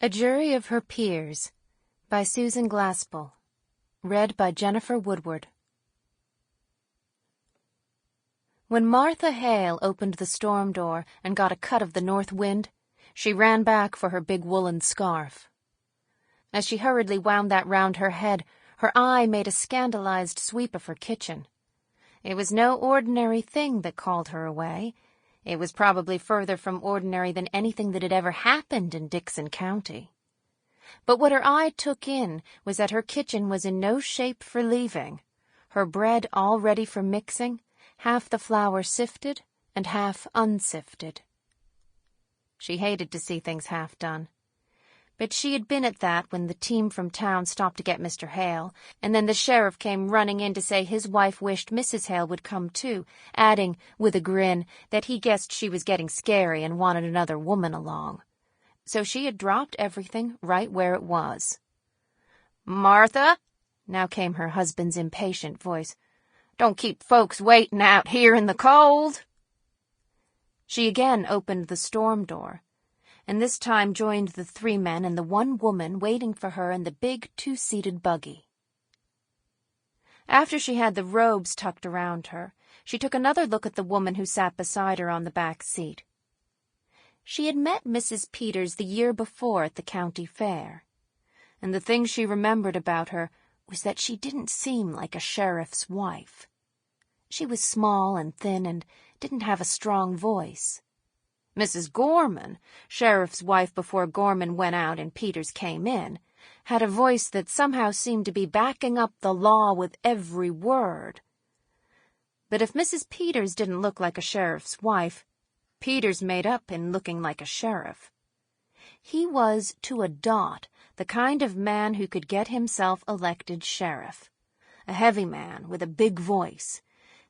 A Jury of Her Peers by Susan Glaspell. Read by Jennifer Woodward. When Martha Hale opened the storm door and got a cut of the north wind, she ran back for her big woolen scarf. As she hurriedly wound that round her head, her eye made a scandalized sweep of her kitchen. It was no ordinary thing that called her away. It was probably further from ordinary than anything that had ever happened in Dickson County. But what her eye took in was that her kitchen was in no shape for leaving, her bread all ready for mixing, half the flour sifted and half unsifted. She hated to see things half done. But she had been at that when the team from town stopped to get Mr. Hale, and then the sheriff came running in to say his wife wished Mrs. Hale would come too, adding, with a grin, that he guessed she was getting scary and wanted another woman along. So she had dropped everything right where it was. "Martha," now came her husband's impatient voice, "don't keep folks waiting out here in the cold." She again opened the storm door, and this time joined the 3 men and the 1 woman waiting for her in the big 2-seated buggy. After she had the robes tucked around her, she took another look at the woman who sat beside her on the back seat. She had met Mrs. Peters the year before at the county fair, and the thing she remembered about her was that she didn't seem like a sheriff's wife. She was small and thin and didn't have a strong voice. Mrs. Gorman, sheriff's wife before Gorman went out and Peters came in, had a voice that somehow seemed to be backing up the law with every word. But if Mrs. Peters didn't look like a sheriff's wife, Peters made up in looking like a sheriff. He was, to a dot, the kind of man who could get himself elected sheriff. A heavy man with a big voice,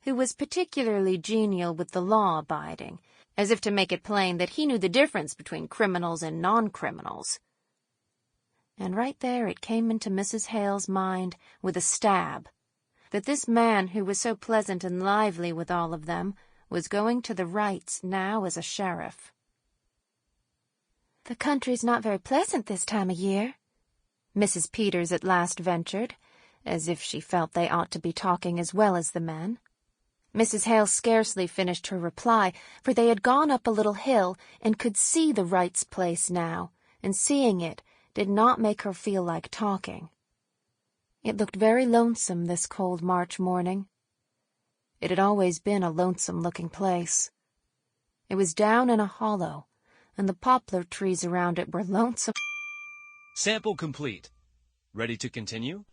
who was particularly genial with the law-abiding, as if to make it plain that he knew the difference between criminals and non-criminals. And right there it came into Mrs. Hale's mind with a stab that this man who was so pleasant and lively with all of them was going to the rights now as a sheriff. "The country's not very pleasant this time of year," Mrs. Peters at last ventured, as if she felt they ought to be talking as well as the men. Mrs. Hale scarcely finished her reply, for they had gone up a little hill and could see the Wrights' place now, and seeing it did not make her feel like talking. It looked very lonesome this cold March morning. It had always been a lonesome-looking place. It was down in a hollow, and the poplar trees around it were lonesome. Sample complete. Ready to continue?